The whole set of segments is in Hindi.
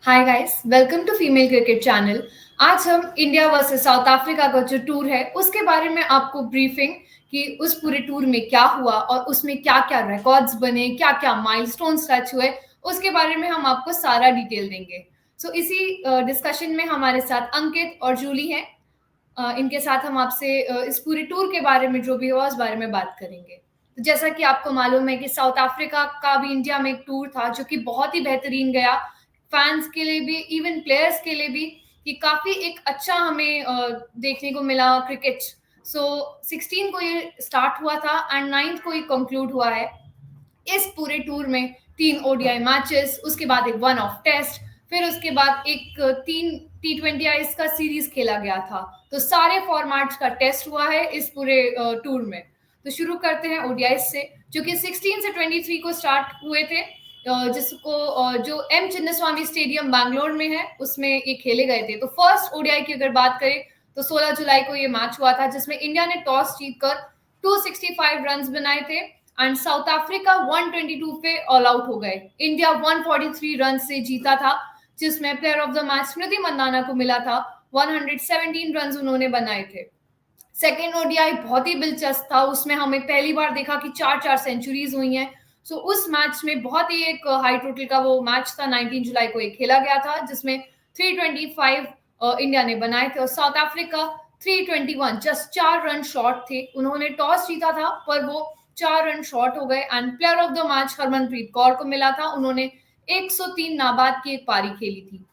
Hi guys, welcome to female cricket channel. आज हम इंडिया वर्सेस साउथ अफ्रीका का जो टूर है उसके बारे में आपको ब्रीफिंग कि उस पूरे टूर में क्या हुआ और उसमें क्या क्या रिकॉर्ड्स बने, क्या क्या माइलस्टोन्स टच हुए, उसके बारे में हम आपको सारा डिटेल देंगे। सो इसी डिस्कशन में हमारे साथ अंकित और जूली हैं। इनके साथ हम आपसे इस पूरे टूर के बारे में जो भी हुआ उस बारे में बात करेंगे। तो जैसा कि आपको मालूम है कि साउथ अफ्रीका का भी इंडिया में एक टूर था जो कि बहुत ही बेहतरीन गया, फैंस के लिए भी, इवन प्लेयर्स के लिए भी, कि काफी एक अच्छा हमें देखने को मिला क्रिकेट। सो 16 को ये स्टार्ट हुआ था एंड 9 को ये कंक्लूड हुआ है। इस पूरे टूर में 3 ओडीआई मैचेस, उसके बाद एक वन ऑफ टेस्ट, फिर उसके बाद एक 3 T20 का सीरीज खेला गया था। तो सारे फॉर्मेट्स का टेस्ट हुआ है इस पूरे टूर में। तो शुरू करते हैं ओडीआई से, जो कि 16 से 23 को स्टार्ट हुए थे, जिसको जो एम चिन्नास्वामी स्टेडियम बैंगलोर में है उसमें ये खेले गए थे। तो फर्स्ट ओडीआई की अगर बात करें तो 16 जुलाई को ये मैच हुआ था, जिसमें इंडिया ने टॉस जीतकर 265 रन बनाए थे एंड साउथ अफ्रीका 122 पे ऑल आउट हो गए। इंडिया 143 रन से जीता था, जिसमें प्लेयर ऑफ द मैच स्मृति मंदाना को मिला था। 117 रन उन्होंने बनाए थे। सेकेंड ओडीआई बहुत ही दिलचस्प था, उसमें हमें पहली बार देखा कि चार चार सेंचुरीज हुई हैं। सो उस मैच में बहुत ही एक हाई टोटल का वो मैच था। 19 जुलाई को ये खेला गया था, जिसमें 325 इंडिया ने बनाए थे और south Africa 321, just 4 run short थे। उन्होंने टॉस जीता था पर वो 4 रन शॉर्ट हो गए and player of the match Harmanpreet Kaur को मिला था। उन्होंने 103 नाबाद की एक पारी खेली थी।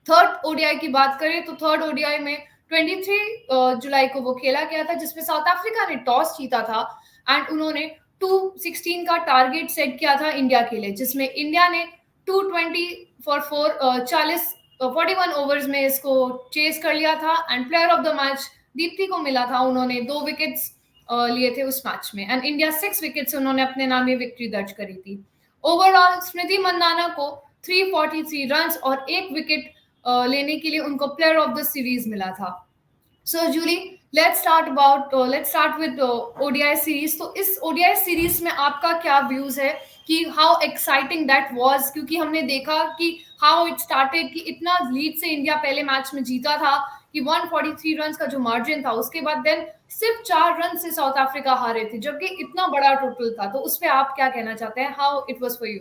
थर्ड ओडीआई की बात करें तो थर्ड ओडीआई में 23 जुलाई को वो खेला गया था, जिसमें साउथ अफ्रीका ने टॉस जीता था एंड उन्होंने 216 का टारगेट सेट किया था इंडिया के लिए, जिसमें इंडिया ने 220 फॉर 41 ओवर्स में इसको चेस कर लिया था and player of the match Deepti को मिला था। उन्होंने 2 विकेट्स लिए थे उस मैच में एंड इंडिया 6 विकेट से उन्होंने अपने नाम ये विक्ट्री दर्ज करी थी। ओवरऑल स्मृति मंदाना को 343 रन और 1 विकेट लेने के लिए उनको प्लेयर ऑफ द सीरीज मिला था। So Julie, let's start with ODI series. तो इस ओडीआई सीरीज में आपका क्या व्यूज है कि हाउ एक्साइटिंग दैट वाज, क्योंकि हमने देखा कि हाउ इट स्टार्टेड, कि इतना लीड से इंडिया पहले मैच में जीता था कि 143 रन का जो मार्जिन था, उसके बाद देन सिर्फ 4 रन से साउथ अफ्रीका हारे थे, जबकि इतना बड़ा टोटल था। तो उस पर आप क्या कहना चाहते हैं, how it was for you?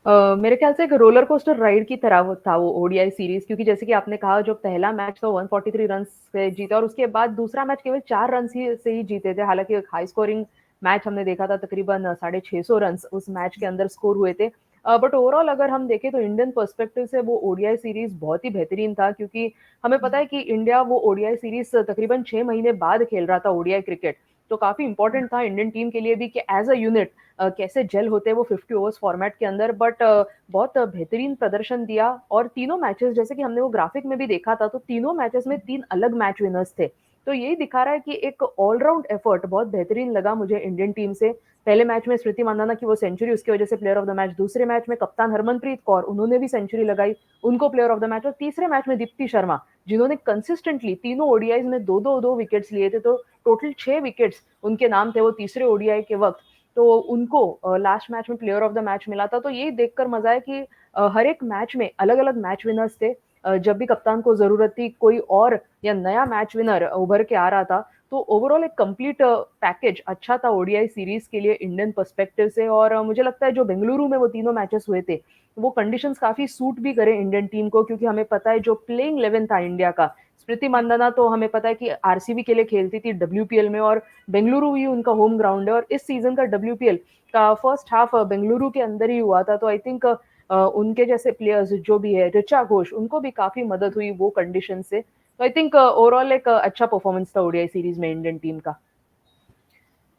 मेरे ख्याल से एक रोलर कोस्टर राइड की तरह वो था वो ओडीआई सीरीज, क्योंकि जैसे कि आपने कहा जो पहला मैच था 143 रन से जीता और उसके बाद दूसरा मैच केवल 4 रन से ही जीते थे। हालांकि एक हाई स्कोरिंग मैच हमने देखा था, तकरीबन 650 रन उस मैच के अंदर स्कोर हुए थे। बट ओवरऑल अगर हम देखें तो इंडियन पर्सपेक्टिव से वो ओडीआई सीरीज बहुत ही बेहतरीन था, क्योंकि हमें पता है कि इंडिया वो ओडीआई सीरीज तकरीबन 6 महीने बाद खेल रहा था ओडीआई क्रिकेट। तो काफी इंपॉर्टेंट था इंडियन टीम के लिए भी कि एज अ यूनिट कैसे जेल होते हैं वो 50 ओवर्स फॉर्मेट के अंदर। बट बहुत बेहतरीन प्रदर्शन दिया और तीनों मैचेस जैसे कि हमने वो ग्राफिक में भी देखा था, तो तीनों मैचेस में 3 अलग मैच विनर्स थे। तो यही दिखा रहा है कि एक ऑलराउंड एफर्ट बहुत बेहतरीन लगा मुझे इंडियन टीम से। पहले मैच में स्मृति मंदाना की वो सेंचुरी, उसकी वजह से प्लेयर ऑफ द मैच। दूसरे मैच में कप्तान हरमनप्रीत कौर, उन्होंने भी सेंचुरी लगाई, उनको प्लेयर ऑफ द मैच। और तीसरे मैच में दीप्ति शर्मा, जिन्होंने कंसिस्टेंटली तीनों ओडीआईज में दो विकेट्स लिए थे, तो टोटल 6 विकेट्स उनके नाम थे वो तीसरे ओडीआई के वक्त। तो उनको लास्ट मैच में प्लेयर ऑफ द मैच मिला था। तो ये देखकर मजा है कि हर एक मैच में अलग अलग मैच विनर्स थे। जब भी कप्तान को जरूरत थी कोई और या नया मैच विनर उभर के आ रहा था। तो ओवरऑल एक कंप्लीट पैकेज अच्छा था ओडीआई सीरीज के लिए इंडियन पर्सपेक्टिव से। और मुझे लगता है जो बेंगलुरु में वो तीनों मैचेस हुए थे, वो कंडीशंस काफी सूट भी करे इंडियन टीम को, क्योंकि हमें पता है जो प्लेइंग 11 था इंडिया का, स्मृति मंदाना तो हमें पता है कि आरसीबी के लिए खेलती थी डब्ल्यूपीएल में, और बेंगलुरु ही उनका होम ग्राउंड है। और इस सीजन का डब्ल्यूपीएल का फर्स्ट हाफ बेंगलुरु के अंदर ही हुआ था। तो आई थिंक उनके जैसे प्लेयर्स जो भी है, ऋचा घोष, उनको भी काफी मदद हुई वो कंडीशन से। तो आई थिंक ओवरऑल एक अच्छा परफॉर्मेंस था ओडीआई सीरीज में इंडियन टीम का।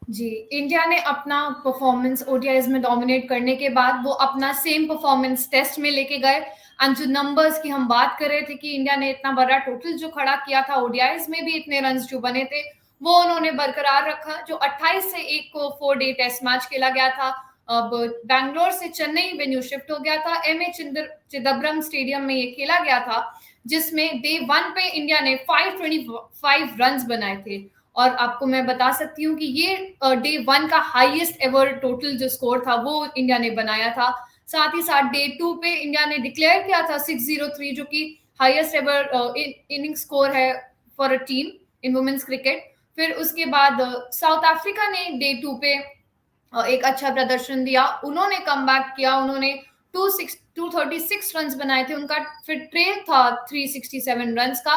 जी, इंडिया ने अपना परफॉर्मेंस ओडीआईज में डोमिनेट करने के बाद वो अपना सेम परफॉर्मेंस टेस्ट में लेके गए। एंड जो नंबर्स की हम बात कर रहे थे कि इंडिया ने इतना बड़ा टोटल जो खड़ा किया था, ओडीआईज में भी इतने रन जो बने थे वो उन्होंने बरकरार रखा। जो 28 से 1 को 4 डे टेस्ट मैच खेला गया था, अब बैंगलोर से चेन्नई वेन्यू शिफ्ट हो गया था। एम ए चिदम्बरम स्टेडियम में ये खेला गया था, जिसमें डे 1 पे इंडिया ने 525 रन बनाए थे। और आपको मैं बता सकती हूँ कि ये डे 1 का हाईएस्ट एवर टोटल जो स्कोर था वो इंडिया ने बनाया था। साथ ही साथ डे 2 पे इंडिया ने डिक्लेयर किया था 603, जो कि हाईएस्ट एवर इनिंग स्कोर है for a team in women's cricket. फिर उसके बाद साउथ अफ्रीका ने डे 2 पे एक अच्छा प्रदर्शन दिया, उन्होंने कमबैक किया, उन्होंने 236 रन बनाए थे, उनका फिर ट्रेल था 367 रन का।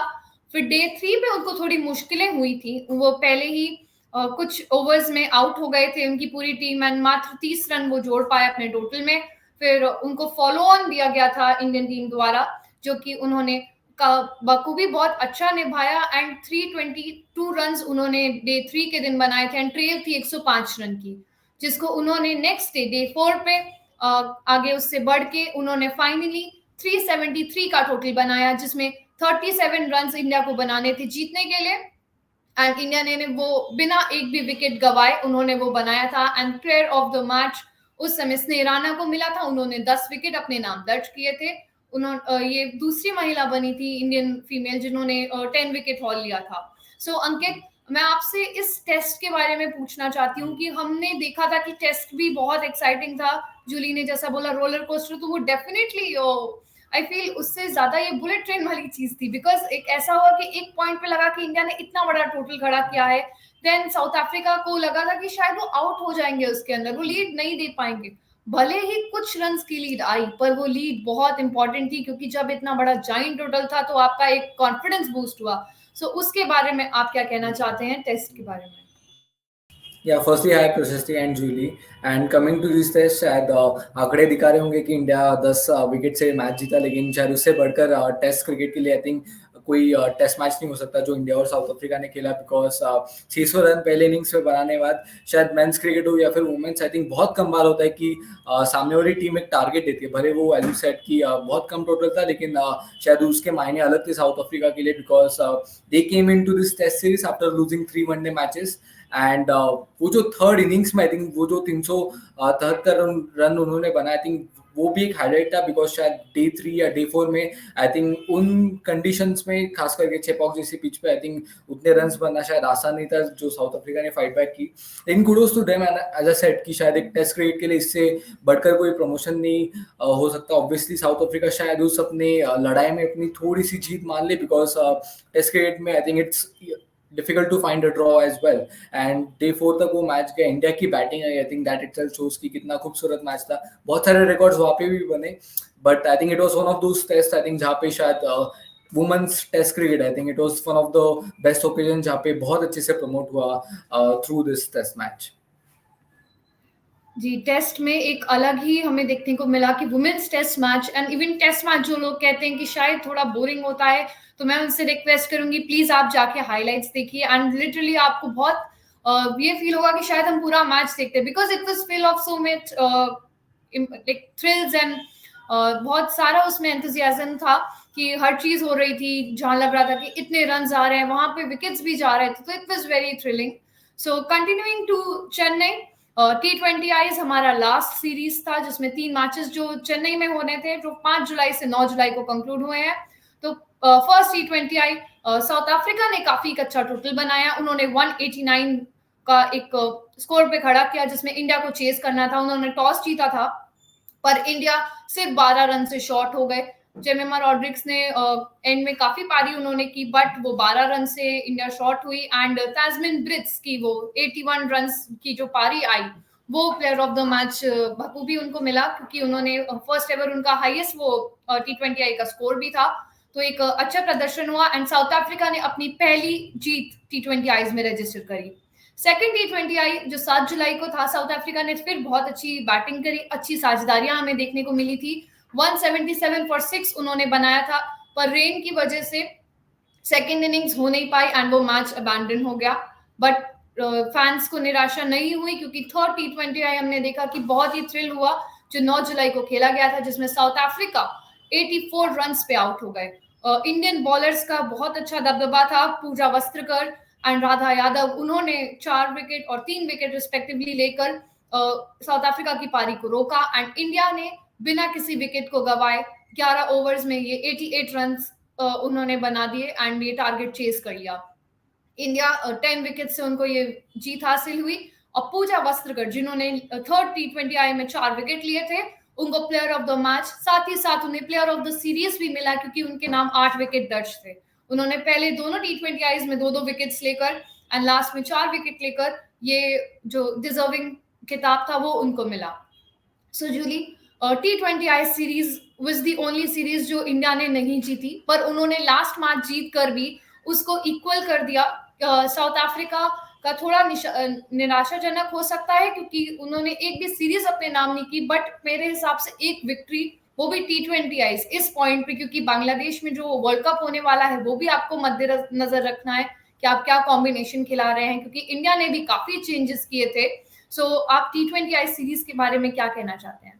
फिर डे 3 पे उनको थोड़ी मुश्किलें हुई थी, वो पहले ही कुछ ओवर्स में आउट हो गए थे उनकी पूरी टीम, एंड मात्र 30 रन वो जोड़ पाए अपने टोटल में। फिर उनको फॉलो ऑन दिया गया था इंडियन टीम द्वारा, जो कि उन्होंने का बखूबी बहुत अच्छा निभाया, एंड 322 रन उन्होंने डे 3 के दिन बनाए थे, एंड ट्रेल थी 105 रन की, जिसको उन्होंने नेक्स्ट डे 4 पे आगे उससे बढ़ के उन्होंने फाइनली 373 का टोटल बनाया, जिसमें 37 रन इंडिया को बनाने थे जीतने के लिए, एंड इंडिया ने वो बिना एक भी विकेट गवाए उन्होंने वो बनाया था। And player of the match उस समय स्नेह राणा को मिला था, उन्होंने 10 विकेट अपने नाम दर्ज किए थे। उन्होंने ये दूसरी महिला बनी थी इंडियन फीमेल जिन्होंने 10 विकेट हॉल लिया था। सो अंकित, मैं आपसे इस टेस्ट के बारे में पूछना चाहती हूँ कि हमने देखा था कि टेस्ट भी बहुत एक्साइटिंग था, जूली ने जैसा बोला रोलर कोस्टर, तो वो डेफिनेटली आई फील उससे ज्यादा ये बुलेट ट्रेन वाली चीज थी, बिकॉज एक ऐसा हुआ कि एक पॉइंट पे लगा कि इंडिया ने इतना बड़ा टोटल खड़ा किया है, देन साउथ अफ्रीका को लगा था कि शायद वो आउट हो जाएंगे, उसके अंदर वो लीड नहीं दे पाएंगे। भले ही कुछ रन की लीड आई, पर वो लीड बहुत इंपॉर्टेंट थी, क्योंकि जब इतना बड़ा जाइंट टोटल था तो आपका एक कॉन्फिडेंस बूस्ट हुआ। सो उसके बारे में आप क्या कहना चाहते हैं टेस्ट के बारे में? Yeah, firstly, hi Prashasti and Julie. And coming to this test, शायद आंकड़े दिखा रहे होंगे कि इंडिया 10 विकेट से मैच जीता, लेकिन शायद उससे बढ़कर टेस्ट क्रिकेट के लिए आई थिंक कोई टेस्ट मैच नहीं हो सकता जो इंडिया और साउथ अफ्रीका ने खेला, बिकॉज 600 रन पहले इनिंग्स में बनाने के बाद शायद मेंस क्रिकेट हो या फिर वुमेन्स, आई थिंक बहुत कम बार होता है कि सामने वाली टीम एक टारगेट देती है। भले वो वैल्यू सेट की बहुत कम टोटल था, लेकिन शायद उसके मायने अलग थे साउथ अफ्रीका के लिए, because they came into this test series after losing 3 one day matches, and वो जो थर्ड इनिंग्स में आई थिंक वो जो 373 रन उन्होंने बनाया, आई थिंक वो भी एक हाईलाइट था, बिकॉज शायद डे 3 या डे 4 में आई थिंक उन कंडीशंस में, खास करके चेपॉक जैसी पिच पे, आई थिंक उतने रन्स बनना शायद आसान नहीं था, जो साउथ अफ्रीका ने फाइट बैक की। In kudos to them, as I said कि शायद एक टेस्ट क्रिकेट के लिए इससे बढ़कर कोई प्रमोशन नहीं हो सकता। ऑब्वियसली साउथ अफ्रीका शायद उस अपने लड़ाई में अपनी थोड़ी सी जीत मान ले, बिकॉज टेस्ट क्रिकेट में I think it's difficult to find a draw as well, and day 4 तक वो मैच गया। इंडिया की batting I think that itself shows कि कितना खूबसूरत मैच था, बहुत सारे रिकॉर्ड्स वहाँ पे भी बने, but I think it was one of those test I think जहाँ पे शायद women's test cricket, I think it was one of the best occasion जहाँ पे बहुत अच्छे से प्रमोट हुआ थ्रू दिस टेस्ट मैच। जी, टेस्ट में एक अलग ही हमें देखने को मिला कि women's test match and even test match जो लोग कहते हैं कि शायद थोड़ा बोरिंग होता है, तो मैं उनसे रिक्वेस्ट करूंगी प्लीज आप जाके हाइलाइट्स देखिए, एंड लिटरली आपको बहुत ये फील होगा कि शायद हम पूरा मैच देखते हैं, because it was full of so much like thrills and बहुत सारा उसमें एंथुसियाज्म था कि हर चीज हो रही थी, जहां लग रहा था कि इतने रन आ रहे हैं, वहां पे विकेट्स भी जा रहे थे, तो it was very thrilling. So continuing to Chennai, T20 Is हमारा लास्ट सीरीज था, जिसमें 3 मैचेस जो चेन्नई में होने थे, जो 5 जुलाई से 9 जुलाई को कंक्लूड हुए हैं। तो फर्स्ट T20 आई साउथ अफ्रीका ने काफी अच्छा टोटल बनाया, उन्होंने 189 का एक स्कोर पे खड़ा किया, जिसमें इंडिया को चेस करना था, उन्होंने टॉस जीता था, पर इंडिया सिर्फ 12 रन से शॉर्ट हो गए। जेमिमा रॉड्रिक्स ने एंड में काफी पारी उन्होंने की, बट वो 12 रन से इंडिया शॉर्ट हुई, एंड तस्मिन ब्रिट्स की वो 81 रन की जो पारी आई, वो प्लेयर ऑफ द मैच बखूबी उनको मिला, क्योंकि उन्होंने फर्स्ट एवर उनका हाईएस्ट वो T20 आई का स्कोर भी था। तो एक अच्छा प्रदर्शन हुआ, एंड साउथ अफ्रीका ने अपनी पहली जीत T20 आईज में रजिस्टर करी। सेकेंड T20 आई जो 7 जुलाई को था, साउथ अफ्रीका ने फिर बहुत अच्छी बैटिंग करी, अच्छी साझेदारियां हमें देखने को मिली थी, 177 फॉर 6 उन्होंने बनाया था, पर रेन की वजह से सेकेंड इनिंग्स हो नहीं पाई एंड वो मैच अबैंडन हो गया। बट फैंस को निराशा नहीं हुई, क्योंकि थर्ड T20 आई हमने देखा कि बहुत ही थ्रिल हुआ, जो 9 जुलाई को खेला गया था, जिसमें साउथ अफ्रीका 84 रन पे आउट हो गए। इंडियन बॉलर्स का बहुत अच्छा दबदबा था, पूजा वस्त्रकर एंड राधा यादव, उन्होंने 4 विकेट और 3 विकेट रिस्पेक्टिवली लेकर साउथ अफ्रीका की पारी को रोका, एंड इंडिया ने बिना किसी विकेट को गवाए 11 ओवर्स में ये 88 रन उन्होंने बना दिए, एंड ये टारगेट चेस कर लिया। इंडिया 10 विकेट से उनको ये जीत हासिल हुई, और पूजा वस्त्रकर जिन्होंने थर्ड T20 आई में 4 विकेट लिए थे, उनको प्लेयर ऑफ द मैच, साथ ही साथ उन्हें प्लेयर ऑफ द सीरीज भी मिला क्योंकि उनके नाम 8 विकेट दर्ज थे। उन्होंने पहले दोनों T20 आईज में 2-2 विकेट्स लेकर एंड लास्ट में 4 विकेट लेकर ये जो डिजर्विंग खिताब था वो उनको मिला। So Julie, T20 I series was the only series जो इंडिया ने नहीं जीती, पर उन्होंने लास्ट मैच जीत कर भी उसको इक्वल कर दिया। साउथ अफ्रीका का थोड़ा निराशाजनक हो सकता है क्योंकि उन्होंने एक भी सीरीज अपने नाम नहीं की, बट मेरे हिसाब से एक विक्ट्री, वो भी T20 आईज इस पॉइंट पे, क्योंकि बांग्लादेश में जो वर्ल्ड कप होने वाला है वो भी आपको मद्देनजर रखना है कि आप क्या कॉम्बिनेशन खिला रहे हैं, क्योंकि इंडिया ने भी काफी चेंजेस किए थे। सो आप T20 आई सीरीज के बारे में क्या कहना चाहते हैं?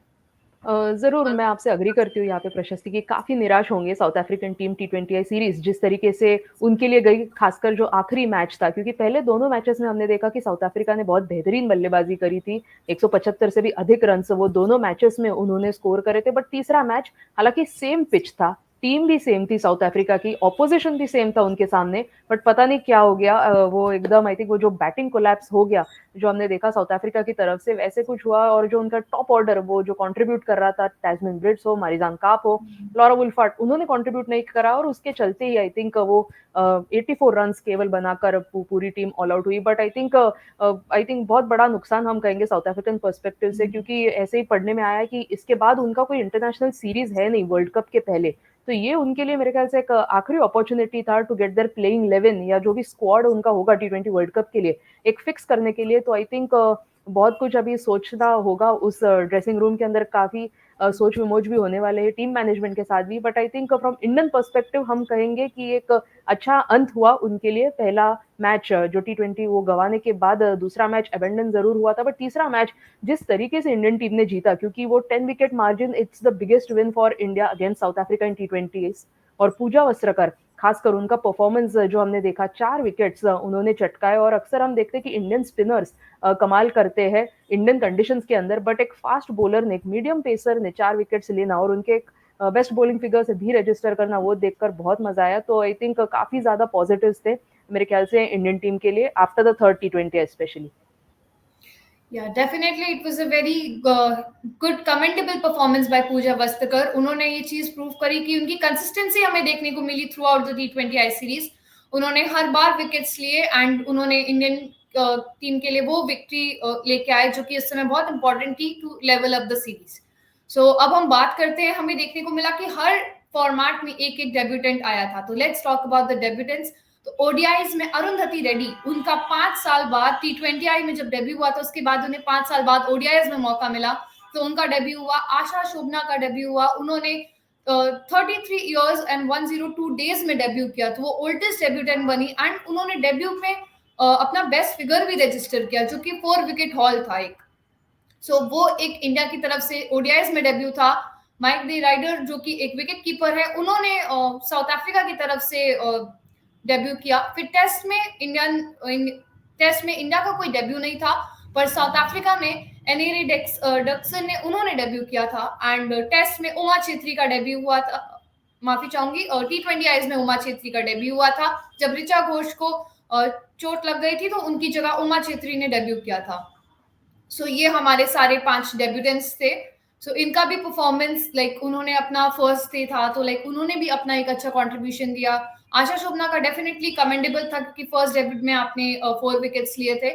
ज़रूर मैं आपसे एग्री करती हूँ यहाँ पे प्रशस्ति कि काफ़ी निराश होंगे south African team T20 I series जिस तरीके से उनके लिए गई, खासकर जो आखिरी मैच था, क्योंकि पहले दोनों मैचेस में हमने देखा कि साउथ अफ्रीका ने बहुत बेहतरीन बल्लेबाजी करी थी। 175 से भी अधिक रन वो दोनों मैचेस में उन्होंने स्कोर करे थे। बट तीसरा मैच, हालांकि सेम पिच था, टीम भी सेम थी साउथ अफ्रीका की, ऑपोजिशन भी सेम था उनके सामने, बट पता नहीं क्या हो गया, वो एकदम आई थिंक वो जो बैटिंग कोलैप्स हो गया जो हमने देखा साउथ अफ्रीका की तरफ से, वैसे कुछ हुआ। और जो उनका टॉप ऑर्डर वो जो कंट्रीब्यूट कर रहा था, टैस्मिन ब्रिड्स हो, मारिजान काप हो, लॉरा वुल्फार्ट, उन्होंने कंट्रीब्यूट नहीं करा और उसके चलते ही आई थिंक वो 84 रन केवल बनाकर पूरी टीम ऑल आउट हुई। बट आई थिंक बहुत बड़ा नुकसान हम कहेंगे साउथ अफ्रीकन पर्सपेक्टिव से, क्योंकि ऐसे ही पढ़ने में आया कि इसके बाद उनका कोई इंटरनेशनल सीरीज है नहीं वर्ल्ड कप के पहले, तो ये उनके लिए मेरे ख्याल से एक आखिरी अपॉर्चुनिटी था टू गेट देयर प्लेइंग 11 या जो भी स्क्वाड उनका होगा T20 वर्ल्ड कप के लिए एक फिक्स करने के लिए। तो आई थिंक बहुत कुछ अभी सोचना होगा उस ड्रेसिंग रूम के अंदर, काफी सोच विमोच भी होने वाले हैं टीम मैनेजमेंट के साथ भी। But I think from Indian perspective हम कहेंगे कि एक अच्छा अंत हुआ उनके लिए। पहला मैच जो T20 वो गंवाने के बाद दूसरा मैच अबेंडन जरूर हुआ था, बट तीसरा मैच जिस तरीके से इंडियन टीम ने जीता, क्योंकि वो 10 wicket margin, it's the biggest win for India against south Africa in T20। और पूजा वस्त्रकर, खासकर उनका परफॉर्मेंस जो हमने देखा, 4 विकेट्स उन्होंने चटकाए। और अक्सर हम देखते हैं कि इंडियन स्पिनर्स कमाल करते हैं इंडियन कंडीशंस के अंदर, बट एक फास्ट बॉलर ने, एक मीडियम पेसर ने 4 विकेट्स लेना और उनके बेस्ट बॉलिंग फिगर्स भी रजिस्टर करना, वो देखकर बहुत मजा आया। तो आई थिंक काफी ज्यादा पॉजिटिव्स थे मेरे ख्याल से इंडियन टीम के लिए after the third T20 specially. Yeah, definitely it was a very good commendable performance by Pooja Vastakar. उन्होंने ये चीज प्रूव करी कि उनकी कंसिस्टेंसी हमें देखने को मिली throughout the T20 I series. उन्होंने हर बार विकेट्स लिए एंड उन्होंने इंडियन टीम के लिए वो विक्ट्री लेके आए जो कि इस समय बहुत इंपॉर्टेंट थी to level up the series. So अब हम बात करते हैं, हमें देखने को मिला कि हर फॉर्मेट में एक एक डेब्यूटेंट आया था। तो let's talk about the debutantes. तो ओडीआईज में अरुंधति रेड्डी, उनका 5 साल बाद T20 आई में जब डेब्यू हुआ था, उसके बाद उन्हें 5 साल बाद ओडीआईज में मौका मिला, तो उनका डेब्यू हुआ। आशा शोभना का डेब्यू हुआ, उन्होंने 33 इयर्स एंड 102 डेज में डेब्यू किया, तो वो ओल्डेस्ट डेब्यूटेंट बनी एंड उन्होंने डेब्यू में अपना बेस्ट फिगर भी रजिस्टर किया जो कि 4 विकेट हॉल था एक। सो वो एक इंडिया की तरफ से ओडीआईज में डेब्यू था। माइक द राइडर जो कि एक विकेट कीपर है, उन्होंने साउथ अफ्रीका की तरफ से डेब्यू किया। फिर टेस्ट में इंडिया का कोई डेब्यू नहीं था, पर साउथ अफ्रीका में एनेरी डक्सन ने उन्होंने डेब्यू किया था एंड टेस्ट में उमा छेत्री का डेब्यू हुआ था, माफी चाहूंगी, और T20 आईज में उमा छेत्री का डेब्यू हुआ था। जब ऋचा घोष को चोट लग गई थी तो उनकी जगह उमा छेत्री ने डेब्यू किया था। सो ये हमारे सारे 5 डेब्यूटेंट्स थे। सो इनका भी परफॉर्मेंस उन्होंने अपना फर्स्ट डे था तो उन्होंने भी अपना एक अच्छा कंट्रीब्यूशन दिया। आशा शोभना का डेफिनेटली कमेंडेबल था क्योंकि फर्स्ट डेब्यूट में आपने 4 विकेट्स लिए थे,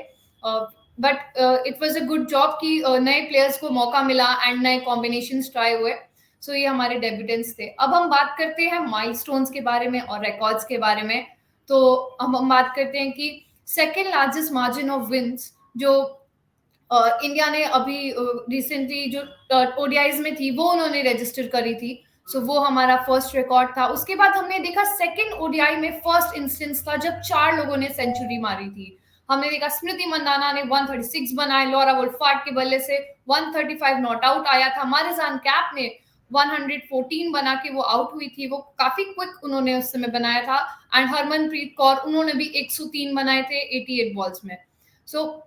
but it was a good job कि नए प्लेयर्स को मौका मिला एंड नए कॉम्बिनेशंस ट्राई हुए। सो ये हमारे डेब्यूटेंट्स थे। अब हम बात करते हैं माइलस्टोन्स के बारे में और रिकॉर्ड्स के बारे में। तो हम बात करते हैं कि second largest margin of wins जो इंडिया ने अभी रिसेंटली जो ओडीआईज में थी वो उन्होंने रजिस्टर करी थी। सो वो हमारा फर्स्ट रिकॉर्ड था। उसके बाद हमने देखा सेकंड ओडीआई में फर्स्ट इंस्टेंस था जब 4 लोगों ने सेंचुरी मारी थी। हमने देखा स्मृति मंदाना ने 136 बनाए, लॉरा वुल्फार्ट के बल्ले से 135 नॉट आउट आया था, मारिजान कैप ने 114 बना के वो आउट हुई थी, वो काफी क्विक उन्होंने उस समय बनाया था। एंड हरमनप्रीत कौर, उन्होंने भी 103 बनाए थे 88 बॉल्स में। सो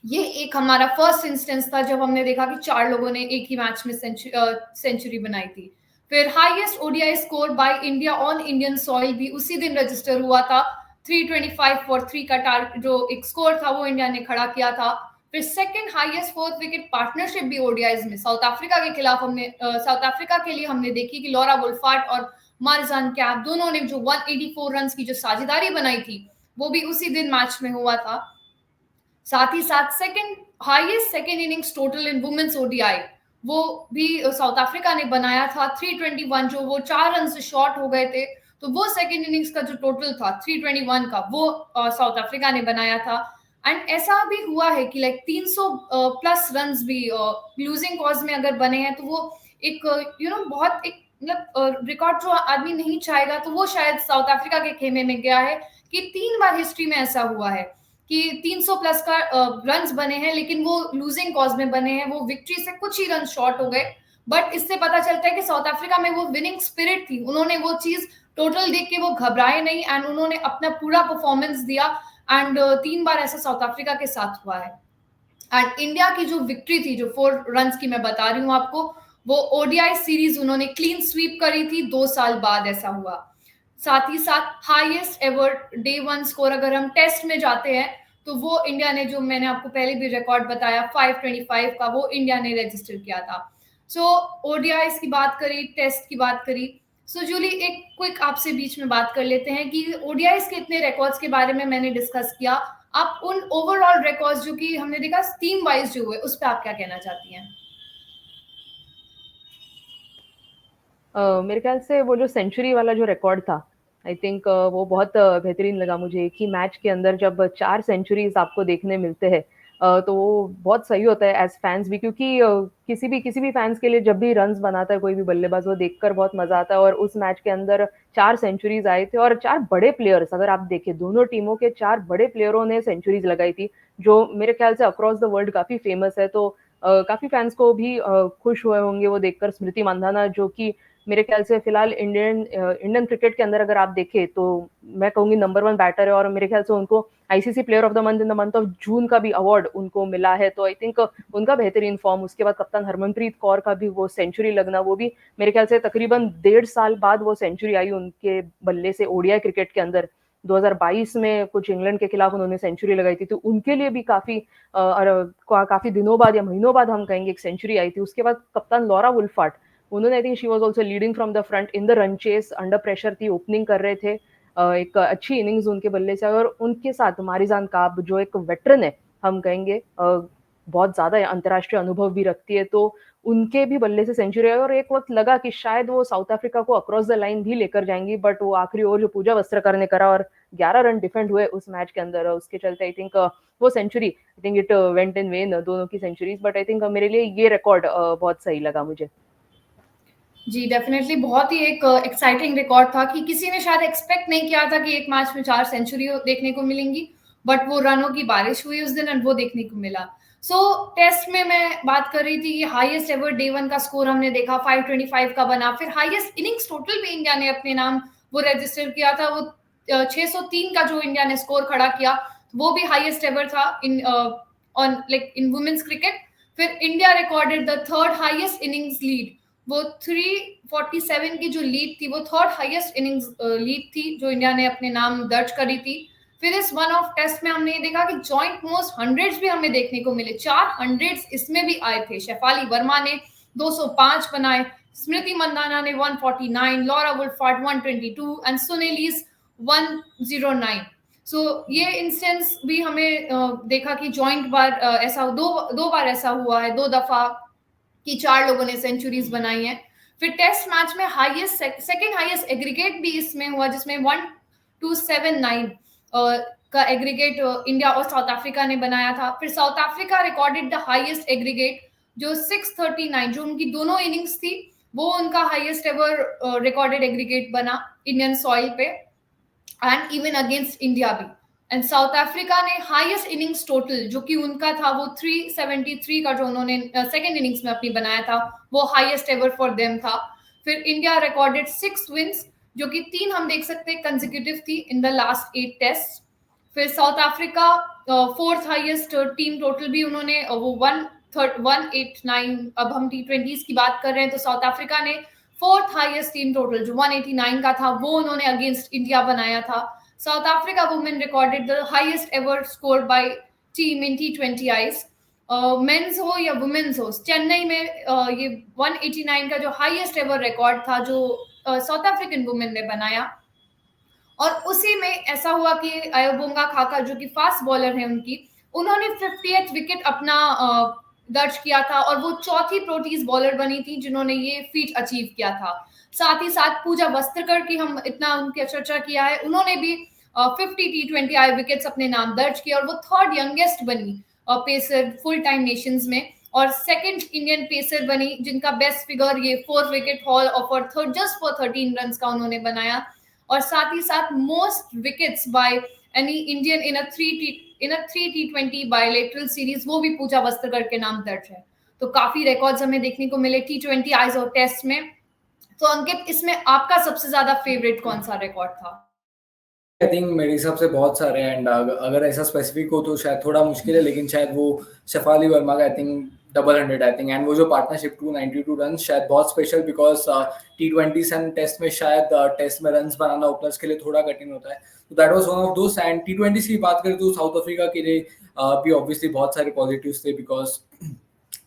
ये एक हमारा फर्स्ट इंस्टेंस था जब हमने देखा कि 4 लोगों ने एक ही मैच में सेंचुरी बनाई थी। फिर highest ODI score by India on Indian soil भी उसी दिन रजिस्टर हुआ था। 325 फॉर 3 का जो एक स्कोर था वो इंडिया ने खड़ा किया था। फिर second highest fourth wicket partnership भी ओडीआईज में साउथ अफ्रीका के खिलाफ साउथ अफ्रीका के लिए हमने देखी कि लॉरा वुल्फार्ट और मार्जान कैप दोनों ने जो 184 रन की जो साझेदारी बनाई थी वो भी उसी दिन मैच में हुआ था। साथ ही साथ second innings total in women's ODI वो भी साउथ अफ्रीका ने बनाया था 321, जो वो 4 रन से शॉर्ट हो गए थे, तो वो सेकंड इनिंग्स का जो टोटल था 321 का वो साउथ अफ्रीका ने बनाया था। एंड ऐसा भी हुआ है कि लाइक 300 प्लस रन्स भी लूजिंग कॉज में अगर बने हैं तो वो एक बहुत एक मतलब रिकॉर्ड जो आदमी नहीं चाहेगा, तो वो शायद साउथ अफ्रीका के खेमे में गया है कि 3 बार हिस्ट्री में ऐसा हुआ है कि 300 प्लस का रन्स बने हैं, लेकिन वो लूजिंग कॉज में बने हैं, वो विक्ट्री से कुछ ही रन शॉर्ट हो गए। बट इससे पता चलता है कि साउथ अफ्रीका में वो विनिंग स्पिरिट थी, उन्होंने वो चीज टोटल देख के वो घबराए नहीं एंड उन्होंने अपना पूरा परफॉर्मेंस दिया। एंड 3 बार ऐसा साउथ अफ्रीका के साथ हुआ है। एंड इंडिया की जो विक्ट्री थी, जो 4 रन की मैं बता रही हूँ आपको, वो ओडीआई सीरीज उन्होंने क्लीन स्वीप करी थी, 2 साल बाद ऐसा हुआ। साथ ही साथ हाईएस्ट एवर डे 1 स्कोर अगर हम टेस्ट में जाते हैं तो वो इंडिया ने, जो मैंने आपको पहले भी रिकॉर्ड बताया 525 का, वो इंडिया ने रजिस्टर किया था। सो ओडीआईज की बात करी, टेस्ट की बात करी। सो जूली, एक क्विक आपसे बीच में बात कर लेते हैं कि ओडीआईज के इतने रिकॉर्ड्स के बारे में मैंने डिस्कस किया, आप उन ओवरऑल रिकॉर्ड्स जो कि हमने देखा टीम वाइज जो हुए उस पर आप क्या कहना चाहती हैं? मेरे ख्याल से वो जो सेंचुरी वाला जो रिकॉर्ड था, आई थिंक वो बहुत बेहतरीन लगा मुझे कि मैच के अंदर जब 4 सेंचुरीज आपको देखने मिलते हैं तो वो बहुत सही होता है एज फैंस भी, क्योंकि किसी भी फैंस के लिए जब भी रन्स बनाता है कोई भी बल्लेबाज, वो देखकर बहुत मजा आता है। और उस मैच के अंदर 4 सेंचुरीज आए थे और 4 बड़े प्लेयर्स, अगर आप देखें दोनों टीमों के 4 बड़े प्लेयरों ने सेंचुरीज लगाई थी, जो मेरे ख्याल से अक्रॉस द वर्ल्ड काफी फेमस है। तो काफी फैंस को भी खुश हुए होंगे वो देखकर। स्मृति मंधाना, जो कि मेरे ख्याल से फिलहाल इंडियन क्रिकेट के अंदर अगर आप देखें तो मैं कहूंगी नंबर 1 बैटर है, और मेरे ख्याल से उनको ICC player of the month in the month of June का भी अवार्ड उनको मिला है। तो आई थिंक उनका बेहतरीन फॉर्म, उसके बाद कप्तान हरमनप्रीत कौर का भी वो सेंचुरी लगना, वो भी मेरे ख्याल से तकरीबन 1.5 साल बाद वो सेंचुरी आई उनके बल्ले से ओडीआई क्रिकेट के अंदर। 2022 में कुछ इंग्लैंड के खिलाफ उन्होंने सेंचुरी लगाई थी, तो उनके लिए भी काफी दिनों बाद या महीनों बाद हम कहेंगे एक सेंचुरी आई थी। उसके बाद कप्तान लॉरा वुल्फार्ट, उन्होंने I think she was also leading from the front in the run chase, under pressure थी, ओपनिंग कर रहे थे, एक अच्छी इनिंग्स उनके बल्ले से। और उनके साथ मारिजान काब, जो एक वेटरन है, हम कहेंगे बहुत ज्यादा अंतर्राष्ट्रीय अनुभव भी रखती है, तो उनके भी बल्ले से सेंचुरी आई। और एक वक्त लगा कि शायद वो साउथ अफ्रीका को अक्रॉस द लाइन भी लेकर जाएंगी, बट वो आखिरी ओवर जो पूजा वस्त्रकर ने करा और 11 रन डिफेंड हुए उस मैच के अंदर, उसके चलते आई थिंक वो century, I think it went in vain, दोनों की सेंचुरीज। बट आई थिंक मेरे लिए ये रिकॉर्ड बहुत सही लगा मुझे। जी डेफिनेटली, बहुत ही एक एक्साइटिंग रिकॉर्ड था कि किसी ने शायद एक्सपेक्ट नहीं किया था कि एक मैच में 4 सेंचुरी देखने को मिलेंगी, बट वो रनों की बारिश हुई उस दिन और वो देखने को मिला। सो टेस्ट में मैं बात कर रही थी कि हाईएस्ट एवर डे 1 का स्कोर हमने देखा 525 का बना, फिर हाईएस्ट इनिंग्स टोटल भी इंडिया ने अपने नाम वो रजिस्टर किया था, वो 603 का जो इंडिया ने स्कोर खड़ा किया, वो भी हाईएस्ट एवर था इन इन वुमेन्स क्रिकेट। फिर India recorded the third highest innings lead, वो 347 की जो लीड थी वो थर्ड हाईएस्ट इनिंग्स लीड थी जो इंडिया ने अपने नाम दर्ज करी थी। फिर इस वन ऑफ टेस्ट में हमने ये देखा कि जॉइंट मोस्ट हंड्रेड्स भी हमें देखने को मिले, 4 हंड्रेड्स इसमें भी आए थे। शेफाली वर्मा ने 205 बनाए, स्मृति मंदाना ने 149, लॉरा वुल्फार्ट 122 एंड सुनीलीज 109। सो ये इंस्टेंस भी हमें देखा कि जॉइंट बार ऐसा दो बार ऐसा हुआ है, 2 दफा कि 4 लोगों ने सेंचुरीज बनाई हैं। फिर टेस्ट मैच में हाईएस्ट सेकंड हाईएस्ट एग्रीगेट भी इसमें हुआ, जिसमें 1279 का एग्रीगेट इंडिया और साउथ अफ्रीका ने बनाया था। फिर south Africa recorded the highest aggregate जो 639, जो उनकी दोनों इनिंग्स थी, वो उनका हाईएस्ट एवर रिकॉर्डेड एग्रीगेट बना इंडियन सॉइल पे एंड इवन अगेंस्ट इंडिया भी। एंड साउथ अफ्रीका ने हाईएस्ट इनिंग्स टोटल जो कि उनका था वो 373 का, जो उन्होंने सेकंड इनिंग्स में अपनी बनाया था, वो हाईएस्ट एवर फॉर देम था। फिर इंडिया रिकॉर्डेड 6 विंस, जो कि 3 हम देख सकते हैं कंसेक्यूटिव थी इन द लास्ट 8 टेस्ट। फिर south Africa fourth highest team total भी उन्होंने वो 189, अब हम T20s की बात कर रहे हैं तो साउथ अफ्रीका ने फोर्थ हाईएस्ट टीम टोटल जो 189 का था वो उन्होंने अगेंस्ट इंडिया बनाया था। South Africa women recorded the highest ever score by team in T20Is. Men's हो या वुमेन्स हो, चेन्नई में ये 189 का जो हाईएस्ट एवर रिकॉर्ड था जो साउथ अफ्रीकन वुमेन ने बनाया। और उसी में ऐसा हुआ कि अयोबोंगा खाका जो कि फास्ट बॉलर है उनकी, उन्होंने 50th विकेट अपना दर्ज किया था और वो चौथी प्रोटीज बॉलर बनी थी जिन्होंने ये फीट अचीव किया था। साथ ही साथ पूजा वस्त्रकर की हम इतना उनकी चर्चा किया है, उन्होंने भी 50 T20 आई विकेट्स अपने नाम दर्ज किए और वो थर्ड यंगेस्ट बनी पेसर फुल टाइम नेशंस में, और सेकंड इंडियन पेसर बनी जिनका बेस्ट फिगर ये 4 विकेट हॉल और थर्ड जस्ट फॉर 13 रन का उन्होंने बनाया। और साथ ही साथ most wickets by any Indian in a 3 T20 bilateral series, वो भी पूजा वस्त्रकर के नाम दर्ज है। तो काफी रिकॉर्ड्स हमें देखने को मिले T20 आईज और टेस्ट में। तो अंकित, इसमें आपका सबसे ज्यादा फेवरेट कौन सा रिकॉर्ड था? आई थिंक मेरे हिसाब से बहुत सारे हैं, एंड अगर ऐसा स्पेसिफिक हो तो शायद थोड़ा मुश्किल है, लेकिन शायद वो शेफाली वर्मा का I think double 100 I think, and वो जो पार्टनरशिप 292 रन शायद बहुत special, because T20 and test में शायद टेस्ट में रन बनाना ओपनर्स के लिए थोड़ा कठिन होता है। तो that was one of those. And T20 की बात करें तो साउथ अफ्रीका के लिए भी ऑब्वियसली बहुत सारे पॉजिटिव्स थे, बिकॉज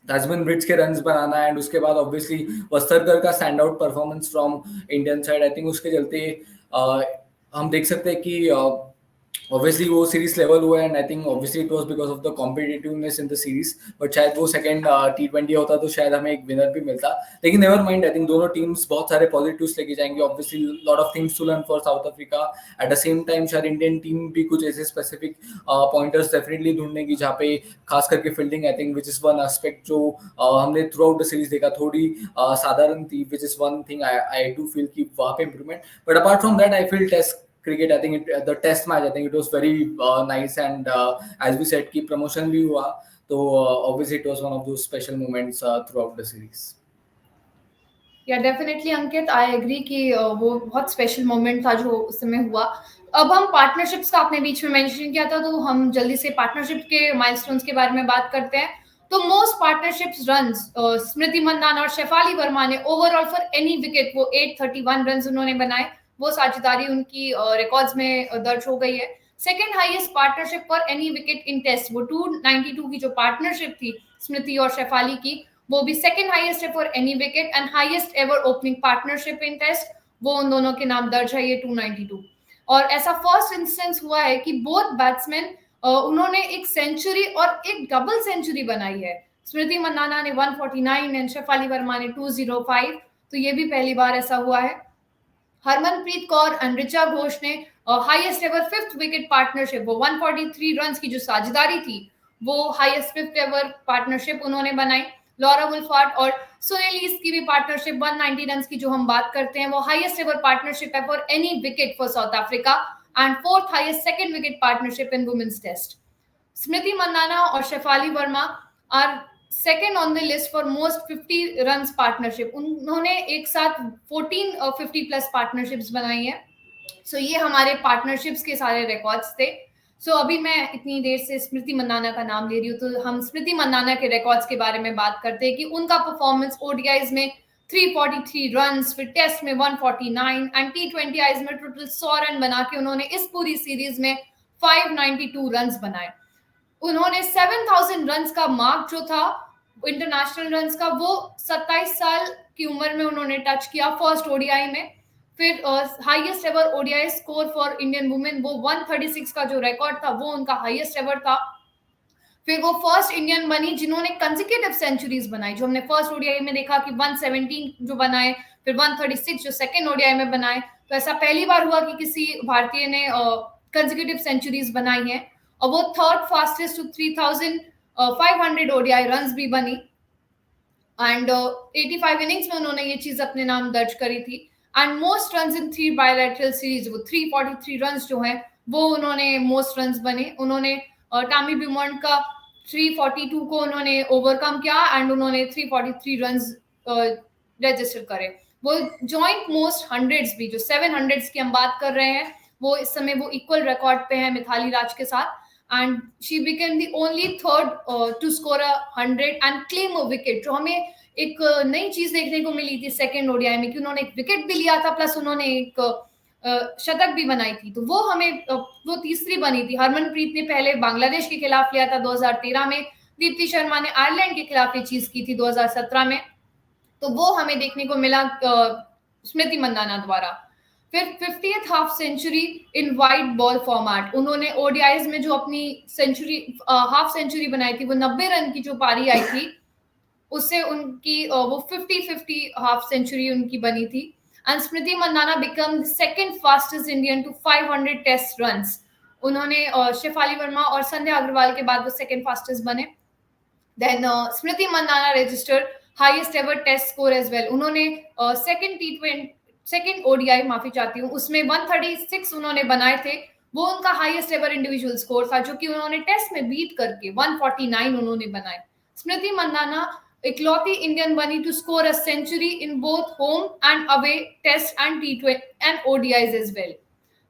ताजमन ब्रिड्ज के रन्स बनाना एंड उसके बाद ऑब्वियसली वस्तरकर का stand out performance from Indian side, I think उसके चलते हम देख सकते हैं कि ऑब्वियसली वो सीरीज लेवल हुआ है, and I think obviously it was because of the competitiveness in the series, but शायद वो सेकंड T20 होता तो शायद हमें एक विनर भी मिलता। लेकिन नेवर माइंड, आई थिंक दोनों टीम्स बहुत सारे पॉजिटिव्स लेके जाएंगे, obviously lot of things to learn for South Africa. At the same time शायद इंडियन टीम भी कुछ ऐसे स्पेसिफिक पॉइंटर्स डेफिनेटली ढूंढेगी जहाँ पे खास करके fielding, I think which is one aspect जो हमने थ्रू आउट द सीरीज देखा थोड़ी साधारण थी, which is one thing I do feel की वहाँ पे improvement. But apart from that I feel test cricket, I think the test match, I think it was very nice, and as we said कि promotion भी हुआ, तो obviously it was one of those special moments throughout the series. या डेफिनेटली अंकित, आई एग्री कि वो बहुत स्पेशल मोमेंट था जो उस समय हुआ। अब हम पार्टनरशिप्स का आपने बीच में मेंशन किया था, तो हम जल्दी से पार्टनरशिप के माइलस्टोन्स के बारे में बात करते हैं। तो मोस्ट पार्टनरशिप्स रन्स स्मृति मंदाना और शेफाली वर्मा ने ओवरऑल फॉर एनी विकेट वो 831 रन्स उन्होंने बनाए, वो साझेदारी उनकी रिकॉर्ड्स में दर्ज हो गई है। Second highest partnership for any wicket in test, वो 292 की जो पार्टनरशिप थी स्मृति और शेफाली की, वो भी सेकंड हाईएस्ट है for any wicket, and highest ever opening partnership in test, वो उन दोनों के नाम दर्ज है ये 292। और ऐसा फर्स्ट इंस्टेंस हुआ है कि बोथ बैट्समैन उन्होंने एक सेंचुरी और एक डबल सेंचुरी बनाई है। स्मृति मंदाना ने 149 एंड शेफाली वर्मा ने 205, तो ये भी पहली बार ऐसा हुआ है। हरमनप्रीत कौर एंड ऋचा घोष ने highest ever fifth wicket partnership, वो 143 रन की जो साझेदारी थी, वो हाईएस्ट फिफ्थ एवर पार्टनरशिप उन्होंने बनाई। लॉरा वुल्फार्ट और सुनील ईस्ट की भी पार्टनरशिप 190 रन की जो हम बात करते हैं, वो हाईएस्ट एवर पार्टनरशिप है for any wicket for South Africa, and fourth highest second wicket partnership in women's test. Smriti Mandhana और Shafali Verma are second on the list for most 50 runs partnership, उन्होंने एक साथ 14 50 प्लस पार्टनरशिप्स बनाई है। सो ये हमारे पार्टनरशिप्स के सारे रिकॉर्ड्स थे। सो अभी मैं इतनी देर से स्मृति मंदाना का नाम ले रही हूँ, तो हम स्मृति मंदाना के रिकॉर्ड्स के बारे में बात करते हैं कि उनका परफॉर्मेंस ओडीआईज में 343 रन्स, फिर टेस्ट में 149 एंड T20 आईज में टोटल 100 रन बना के उन्होंने इस पूरी सीरीज में 592 रन्स बनाए। उन्होंने 7000 रन्स का मार्क जो था इंटरनेशनल रन्स का, वो 27 साल की उम्र में उन्होंने टच किया फर्स्ट ओडीआई में। फिर highest ever ODI score for Indian women, वो 136 का जो रिकॉर्ड था वो उनका हाईएस्ट एवर था। फिर वो फर्स्ट इंडियन बनी जिन्होंने कंसेक्यूटिव सेंचुरीज बनाई, जो हमने फर्स्ट ओडीआई में देखा कि 117 जो बनाए, फिर 136 जो सेकंड ओडीआई में बनाए। तो ऐसा पहली बार हुआ कि किसी भारतीय ने कंसेक्यूटिव सेंचुरीज बनाई है, और वो third fastest to 3500 ODI runs भी बनी, एंड 85 इनिंग्स में उन्होंने ये चीज अपने नाम दर्ज करी थी। And most runs in 3 bilateral series, वो 343 रन्स जो हैं वो उन्होंने मोस्ट रन्स बने। उन्होंने टामी ब्यूमॉन्ट का 342 को उन्होंने ओवरकम किया, एंड उन्होंने 343 रन्स रजिस्टर करे। वो जॉइंट मोस्ट हंड्रेड्स भी, जो 700s की हम बात कर रहे हैं, वो इस समय वो इक्वल रिकॉर्ड पे है मिथाली राज के साथ, and she became the only third to score 100 and claim a wicket, जो हमें एक नई चीज देखने को मिली थी सेकेंड ओडीआई में कि उन्होंने एक विकेट भी लिया था, प्लस उन्होंने एक शतक भी बनाई थी। तो वो हमें वो तीसरी बनी थी। हरमनप्रीत ने पहले बांग्लादेश के खिलाफ लिया था 2013 में, दीप्ति शर्मा ने आयरलैंड के खिलाफ ये चीज की थी 2017 में, तो वो हमें देखने को मिला स्मृति मंदाना द्वारा। फिर 50th half century in white ball format, उन्होंने ओडीआईज में जो अपनी सेंचुरी हाफ सेंचुरी बनाई थी, वो 90 रन की जो पारी आई थी उससे उनकी वो 50-50 हाफ सेंचुरी उनकी बनी थी। And Smriti Mandhana become second fastest Indian to 500 test runs. उन्होंने शेफाली वर्मा और संध्या अग्रवाल के बाद वो सेकंड फास्टेस्ट बने। Then Smriti Mandhana registered highest ever test score as well. उन्होंने सेकंड ओडीआई माफी चाहती हूँ, उसमें 136 उन्होंने बनाए थे, वो उनका हाईएस्ट एवर इंडिविजुअल स्कोर था, जो कि उन्होंने टेस्ट में बीट करके 149 उन्होंने बनाए। स्मृति मंदाना इकलौती इंडियन बनी to score a century in both home and away test and T20 and ODIs as well.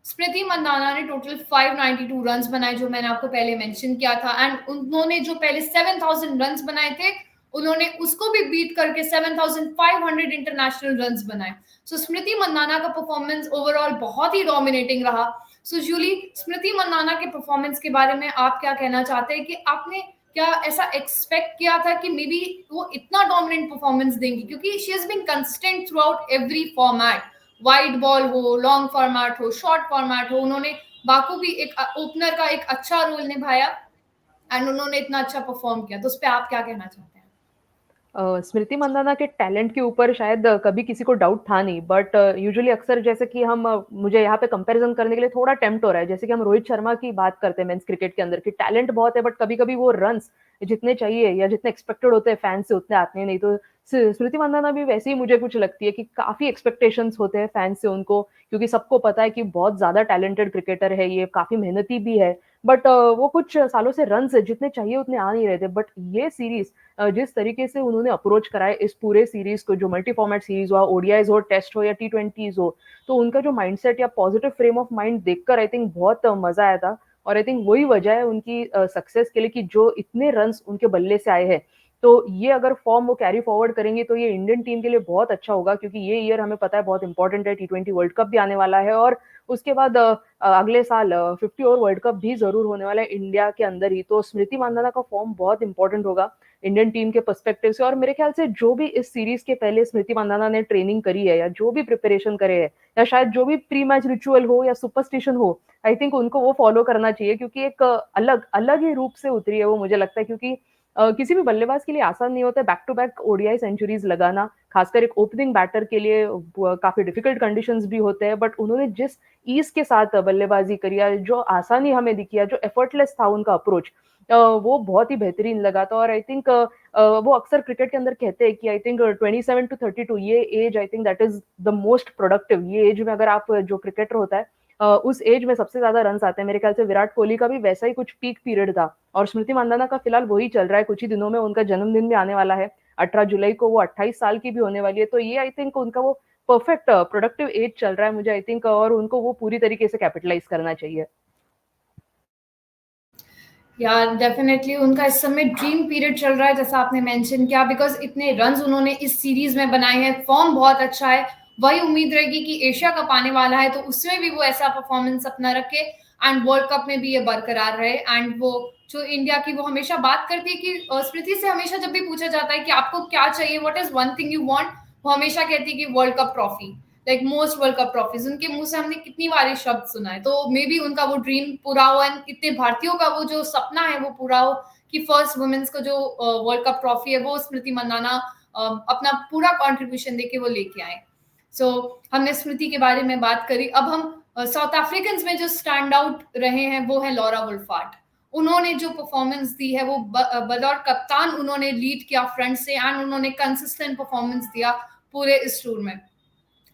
Smriti Mandhana ने टोटल 592 रन्स बनाए, जो मैंने आपको पहले मेंशन किया था। एंड उन्होंने जो पहले 7000 रन्स बनाए थे, उन्होंने उसको भी बीट करके 7500 इंटरनेशनल रन्स बनाए। सो स्मृति मंदाना का परफॉर्मेंस ओवरऑल बहुत ही डोमिनेटिंग रहा। सो जूली, स्मृति मंदाना के परफॉर्मेंस के बारे में आप क्या कहना चाहते हैं कि आपने क्या ऐसा एक्सपेक्ट किया था कि मे बी वो इतना डोमिनेंट परफॉर्मेंस देंगी, क्योंकि she has been consistent throughout every format, white ball हो, लॉन्ग फॉर्मेट हो, शॉर्ट फॉर्मेट हो। उन्होंने बाकू भी एक ओपनर का एक अच्छा रोल निभाया एंड उन्होंने इतना अच्छा परफॉर्म किया, तो उस पर आप क्या कहना चाहते हैं? स्मृति मंदाना के टैलेंट के ऊपर शायद कभी किसी को डाउट था नहीं, बट यूजुअली अक्सर जैसे कि हम मुझे यहाँ पे कंपैरिजन करने के लिए थोड़ा टेम्प्ट हो रहा है, जैसे कि हम रोहित शर्मा की बात करते हैं मेंस क्रिकेट के अंदर कि टैलेंट बहुत है, बट कभी कभी वो रन्स जितने चाहिए या जितने एक्सपेक्टेड होते हैं फैंस से उतने आते नहीं। तो स्मृति मंदाना भी वैसे ही मुझे कुछ लगती है कि काफी एक्सपेक्टेशंस होते हैं फैंस से उनको, क्योंकि सबको पता है कि बहुत ज्यादा टैलेंटेड क्रिकेटर है, ये काफी मेहनती भी है, बट वो कुछ सालों से रन्स जितने चाहिए उतने आ नहीं रहे थे। बट ये सीरीज जिस तरीके से उन्होंने अप्रोच करा है इस पूरे सीरीज को, जो मल्टी फॉर्मेट सीरीज हो, ओडीआईज हो, टेस्ट हो या T20s हो, तो उनका जो माइंडसेट या पॉजिटिव फ्रेम ऑफ माइंड देखकर आई थिंक बहुत मजा आया था। और आई थिंक वही वजह है उनकी सक्सेस के लिए कि जो इतने रन्स उनके बल्ले से आए हैं, तो ये अगर फॉर्म वो कैरी फॉरवर्ड करेंगे तो ये इंडियन टीम के लिए बहुत अच्छा होगा, क्योंकि ये ईयर हमें पता है बहुत इंपॉर्टेंट है, T20 वर्ल्ड कप भी आने वाला है और उसके बाद अगले साल 50 ओवर वर्ल्ड कप भी जरूर होने वाला है इंडिया के अंदर ही। तो स्मृति मंदाना का फॉर्म बहुत इंपॉर्टेंट होगा इंडियन टीम के पर्सपेक्टिव से। और मेरे ख्याल से जो भी इस सीरीज के पहले स्मृति मंदाना ने ट्रेनिंग करी है या जो भी प्रिपरेशन करे है या शायद जो भी प्री मैच रिचुअल हो या सुपरस्टिशन हो, आई थिंक उनको वो फॉलो करना चाहिए, क्योंकि एक अलग अलग ही रूप से उतरी है वो, मुझे लगता है। क्योंकि किसी भी बल्लेबाज के लिए आसान नहीं होता है back to back ODI centuries लगाना, खासकर एक ओपनिंग बैटर के लिए काफी डिफिकल्ट कंडीशंस भी होते हैं। बट उन्होंने जिस ईज के साथ बल्लेबाजी करी है, जो आसानी हमें दिखी है, जो एफर्टलेस था उनका अप्रोच, वो बहुत ही बेहतरीन लगा था। और आई थिंक वो अक्सर क्रिकेट के अंदर कहते हैं कि आई थिंक 27 to 32 ये age, I think that is the most productive. ये एज में अगर आप जो क्रिकेटर होता है उस एज में सबसे ज्यादा रन आते हैं। मेरे ख्याल से विराट कोहली का भी वैसा ही कुछ पीक पीरियड था और स्मृति मंदाना का फिलहाल वही चल रहा है। कुछ ही दिनों में उनका जन्मदिन भी आने वाला है, 18 जुलाई को वो 28 साल की भी होने वाली है। तो ये आई थिंक उनका वो परफेक्ट प्रोडक्टिव एज चल रहा है मुझे आई थिंक, और उनको वो पूरी तरीके से कैपिटलाइज करना चाहिए। यार डेफिनेटली उनका इस समय ड्रीम पीरियड चल रहा है, जैसा आपने मेंशन किया, बिकॉज इतने रन्स उन्होंने इस सीरीज में बनाए हैं, फॉर्म बहुत अच्छा है। वही उम्मीद रहेगी कि एशिया कप आने वाला है तो उसमें भी वो ऐसा परफॉर्मेंस अपना रखे एंड वर्ल्ड कप में भी ये बरकरार रहे। एंड वो जो इंडिया की, वो हमेशा बात करती है कि स्मृति से हमेशा जब भी पूछा जाता है कि आपको क्या चाहिए, what is one thing you want, वो हमेशा कहती है कि world cup trophy, like most world cup trophies. उनके मुंह से हमने कितनी बार ये शब्द सुना है। तो मे बी उनका वो ड्रीम पूरा हो एंड इतने भारतीयों का वो जो सपना है वो पूरा हो कि फर्स्ट वुमेन्स को जो वर्ल्ड कप ट्रॉफी है वो स्मृति मंदाना अपना पूरा कॉन्ट्रीब्यूशन देके वो लेके आए। सो हमने स्मृति के बारे में बात करी। अब हम साउथ अफ्रीकन में जो स्टैंड आउट रहे हैं वो है लॉरा वुल्फार्ट। उन्होंने जो परफॉर्मेंस दी है वो बतौर कप्तान उन्होंने लीड किया फ्रंट से एंड उन्होंने कंसिस्टेंट परफॉर्मेंस दिया पूरे इस टूर में।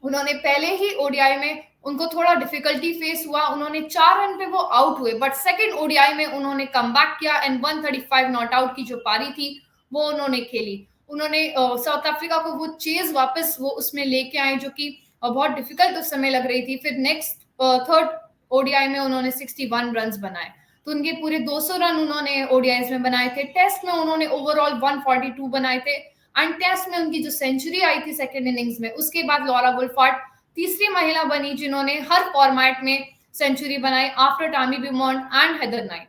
उन्होंने पहले ही ओडीआई में उनको थोड़ा डिफिकल्टी फेस हुआ, उन्होंने 4 रन पे वो आउट हुए, बट सेकंड ओडीआई में उन्होंने कमबैक किया एंड 135 नॉट आउट की जो पारी थी वो उन्होंने खेली। उन्होंने साउथ अफ्रीका को वो चेज वापस वो उसमें लेके आए जो कि बहुत डिफिकल्ट उस समय लग रही थी। फिर नेक्स्ट थर्ड ओडीआई में उन्होंने 61 रन बनाए, तो उनके पूरे 200 रन उन्होंने ओडीआईज में बनाए थे। टेस्ट में उन्होंने ओवरऑल 142 बनाए थे एंड टेस्ट में उनकी जो सेंचुरी आई थी सेकेंड इनिंग्स में, उसके बाद लॉरा वुल्फार्ट तीसरी महिला बनी जिन्होंने हर फॉर्मेट में सेंचुरी बनाई after Tomy ब्यूमॉन्ट and Heather night.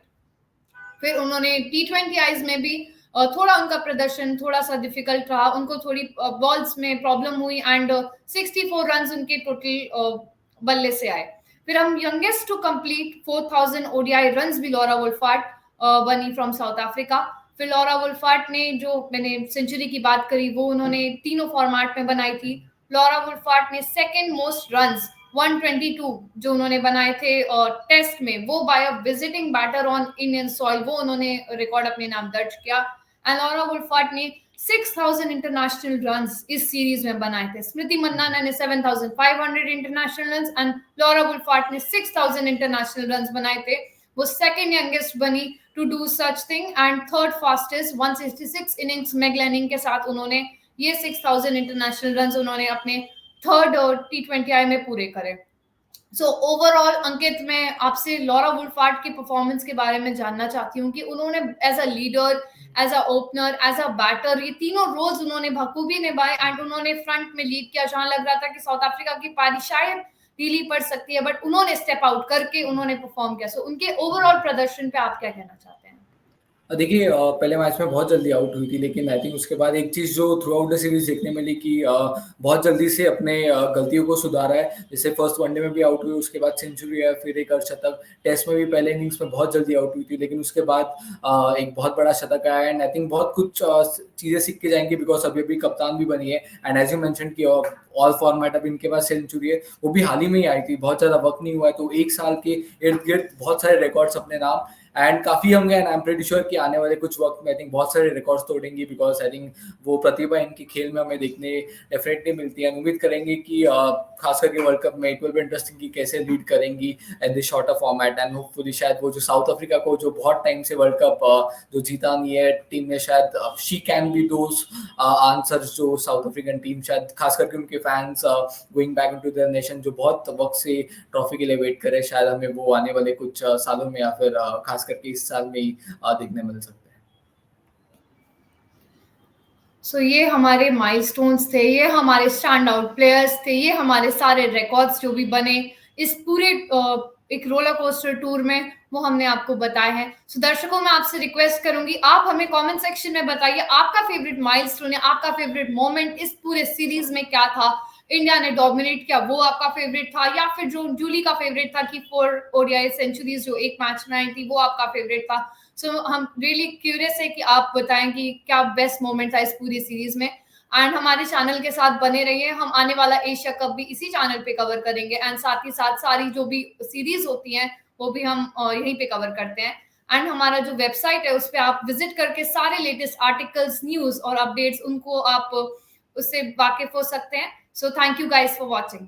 फिर उन्होंने T20 में भी थोड़ा उनका प्रदर्शन थोड़ा सा डिफिकल्ट रहा, उनको थोड़ी बॉल्स में प्रॉब्लम हुई एंड 64 रन उनके टोटल बल्ले से आए। फिर हम youngest to complete 4000 ODI runs भी लॉरा वुल्फार्ट बनी फ्रॉम साउथ अफ्रीका। फिर लॉरा वुल्फार्ट ने, जो मैंने सेंचुरी की बात करी, वो उन्होंने तीनों फॉर्मेट में बनाई थी। लॉरा वुल्फार्ट ने सेकेंड मोस्ट रन्स 122 जो उन्होंने बनाए थे टेस्ट में, वो by a visiting batter on Indian soil, वो उन्होंने रिकॉर्ड अपने नाम दर्ज किया। एंड लॉरा वुल्फार्ट ने 6000 इंटरनेशनल रन्स इस सीरीज में बनाए थे। स्मृति मंदाना ने 7500 international runs and Laura Wolvaardt ने 6000 इंटरनेशनल रन्स बनाए थे। वो सेकेंड यंगेस्ट बनी to do such thing and third fastest 166 innings Meg Lanning के साथ उन्होंने ये 6000 इंटरनेशनल रन्स उन्होंने अपने थर्ड T20I में पूरे करे। सो ओवरऑल अंकित, मैं आपसे लॉरा वुल्फार्ट की परफॉर्मेंस के बारे में जानना चाहती हूँ कि उन्होंने as a leader, as a opener, as a batter, ये तीनों रोल्स उन्होंने बखूबी निभाए एंड उन्होंने फ्रंट में लीड किया जहां लग रहा था कि साउथ अफ्रीका की पारी शायद ढीली पड़ सकती है, बट उन्होंने स्टेप आउट करके उन्होंने परफॉर्म किया। सो उनके ओवरऑल प्रदर्शन पे आप क्या कहना चाहते हैं? देखिए, पहले मैच में बहुत जल्दी आउट हुई थी, लेकिन आई थिंक उसके बाद एक चीज़ जो थ्रू आउट द सीरीज देखने मिली कि बहुत जल्दी से अपने गलतियों को सुधारा है। जैसे फर्स्ट वनडे में भी आउट हुई, उसके बाद सेंचुरी है, फिर एक अर्धशतक। टेस्ट में भी पहले इनिंग्स में बहुत जल्दी आउट हुई थी, लेकिन उसके बाद एक बहुत बड़ा शतक आया एंड आई थिंक बहुत कुछ चीज़ें सीख के जाएंगी बिकॉज अभी अभी कप्तान भी बनी है। एंड एज यू मेंशन कि ऑल फॉर्मेट अब इनके पास सेंचुरी है, वो भी हाल ही में ही आई थी, बहुत ज़्यादा वक्त नहीं हुआ है, तो एक साल के इर्द गिर्द बहुत सारे रिकॉर्ड्स अपने नाम एंड काफ़ी यंग है and I am pretty sure कि आने वाले कुछ वक्त में आई थिंक बहुत सारे रिकॉर्ड्स तोड़ेंगी बिकॉज आई थिंक वो प्रतिभा इनकी खेल में हमें देखने डेफिनेटली मिलती है। उम्मीद करेंगे कि खास करके वर्ल्ड कप में इट विल बी इंटरेस्टिंग कि कैसे लीड करेंगी at this shorter format and hopefully शायद वो जो साउथ अफ्रीका को जो बहुत टाइम से वर्ल्ड कप जो जीता नहीं है टीम ने, शायद she can be those answers जो साउथ अफ्रीकन टीम शायद खास करके उनके fans going back into their nation जो बहुत वक्त से ट्रॉफी के लिए वेट करे, शायद हमें वो आने वाले कुछ सालों में या फिर खास करके इस साल में ही देखने मिल सकते हैं। सो ये हमारे माइलस्टोन्स थे, ये हमारे स्टैंड आउट प्लेयर्स थे, ये हमारे सारे रिकॉर्ड्स जो भी बने इस पूरे एक रोलर कोस्टर टूर में, वो हमने आपको बताए हैं। सो दर्शकों, मैं आपसे रिक्वेस्ट करूंगी, आप हमें कमेंट सेक्शन में बताइए आपका फेवरेट माइलस्टोन या आपका फेवरेट मोमेंट इस पूरे सीरीज में क्या था। इंडिया ने डोमिनेट किया, वो आपका फेवरेट था, या फिर जो जूली का फेवरेट था कि 4 ओडीआई सेंचुरीज जो एक मैच में आई थी, वो आपका फेवरेट था। सो हम रियली क्यूरियस है कि आप बताएं कि क्या बेस्ट मोमेंट था इस पूरी सीरीज में। एंड हमारे चैनल के साथ बने रहिए, हम आने वाला एशिया कप भी इसी चैनल पे कवर करेंगे एंड साथ ही साथ सारी जो भी सीरीज होती हैं वो भी हम यहीं पे कवर करते हैं। एंड हमारा जो वेबसाइट है उस पर आप विजिट करके सारे लेटेस्ट आर्टिकल्स, न्यूज और अपडेट्स उनको आप उससे वाकिफ हो सकते हैं। So thank you guys for watching.